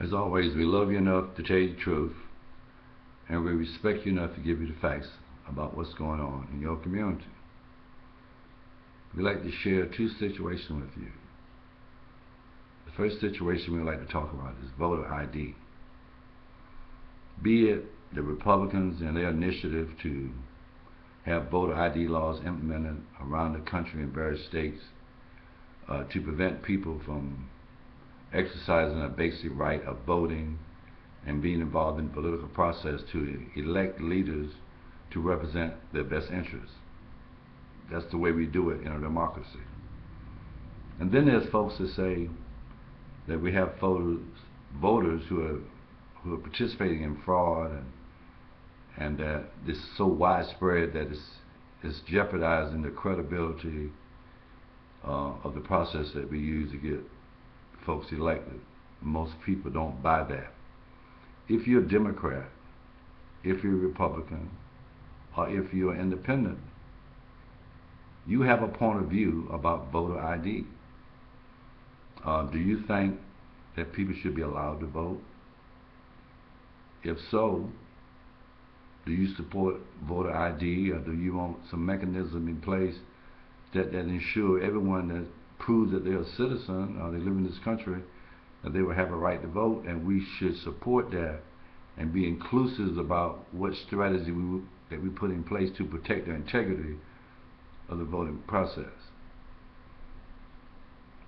As always, we love you enough to tell you the truth, and we respect you enough to give you the facts about what's going on in your community. We'd like to share two situations with you. The first situation we'd like to talk about is voter ID. Be it the Republicans and their initiative to have voter ID laws implemented around the country in various states to prevent people from exercising a basic right of voting and being involved in the political process to elect leaders to represent their best interests. That's the way we do it in a democracy. And then there's folks that say that we have voters who are participating in fraud and that this is so widespread that it's jeopardizing the credibility of the process that we use to get folks elected. Most people don't buy that. If you're a Democrat, if you're a Republican, or if you're independent, you have a point of view about voter ID. Do you think that people should be allowed to vote? If so, do you support voter ID, or do you want some mechanism in place that ensure everyone that proves that they're a citizen or they live in this country, that they will have a right to vote, and we should support that and be inclusive about what strategy that we put in place to protect the integrity of the voting process.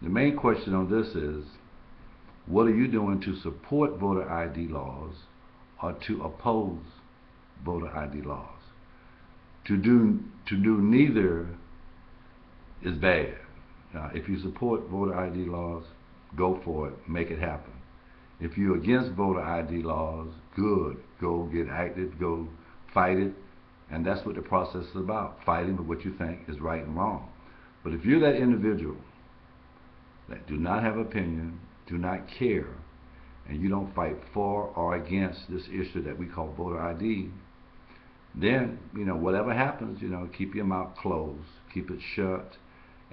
The main question on this is, what are you doing to support voter ID laws or to oppose voter ID laws? To do neither is bad. Now, if you support voter ID laws, go for it, make it happen. If you're against voter ID laws, good, go get active, go fight it, and that's what the process is about, fighting for what you think is right and wrong. But if you're that individual that do not have opinion, do not care, and you don't fight for or against this issue that we call voter ID, then, whatever happens, keep your mouth closed, keep it shut,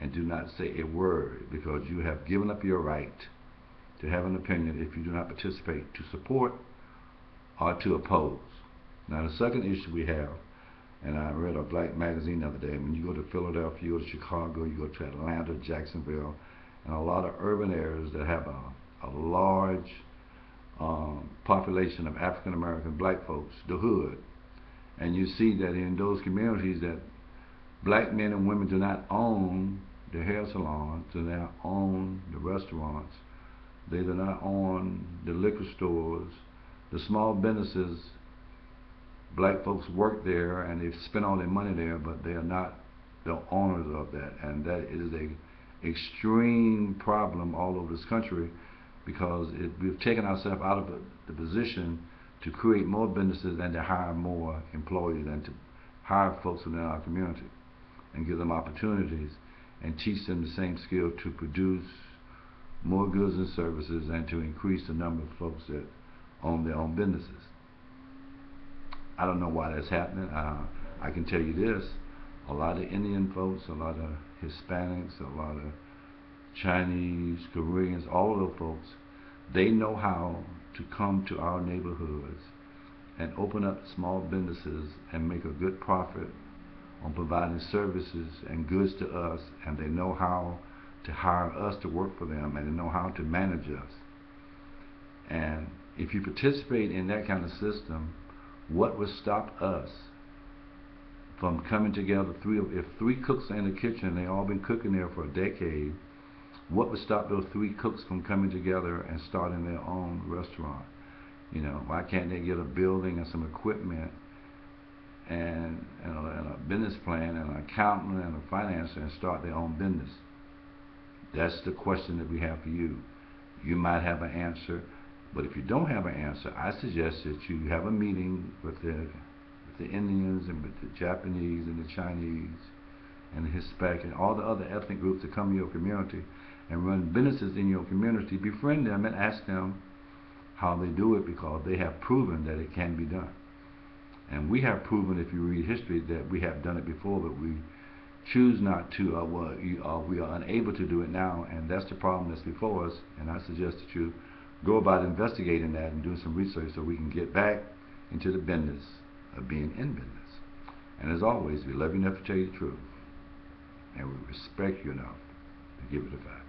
and do not say a word, because you have given up your right to have an opinion if you do not participate to support or to oppose. Now, the second issue we have, and I read a black magazine the other day, when you go to Philadelphia, you go to Chicago, you go to Atlanta, Jacksonville, and a lot of urban areas that have a large population of African American black folks, the hood, and you see that in those communities that black men and women do not own the hair salons, do not own the restaurants, they do not own the liquor stores, the small businesses. Black folks work there and they spend all their money there, but they are not the owners of that, and that is a extreme problem all over this country, because we've taken ourselves out of the position to create more businesses and to hire more employees and to hire folks within our community and give them opportunities and teach them the same skill to produce more goods and services and to increase the number of folks that own their own businesses. I don't know why that's happening. I can tell you this: a lot of Indian folks, a lot of Hispanics, a lot of Chinese, Koreans, all of those folks, they know how to come to our neighborhoods and open up small businesses and make a good profit on providing services and goods to us, and they know how to hire us to work for them, and they know how to manage us. And if you participate in that kind of system, what would stop us from coming together? If three cooks are in the kitchen, they all been cooking there for a decade, what would stop those three cooks from coming together and starting their own restaurant? Why can't they get a building and some equipment and a business plan and an accountant and a financer and start their own business? That's the question that we have for you. You might have an answer, but if you don't have an answer, I suggest that you have a meeting with the Indians and with the Japanese and the Chinese and the Hispanic and all the other ethnic groups that come to your community and run businesses in your community. Befriend them and ask them how they do it, because they have proven that it can be done. And we have proven, if you read history, that we have done it before, but we choose not to, we are unable to do it now, and that's the problem that's before us. And I suggest that you go about investigating that and doing some research so we can get back into the business of being in business. And as always, we love you enough to tell you the truth, and we respect you enough to give it a fact.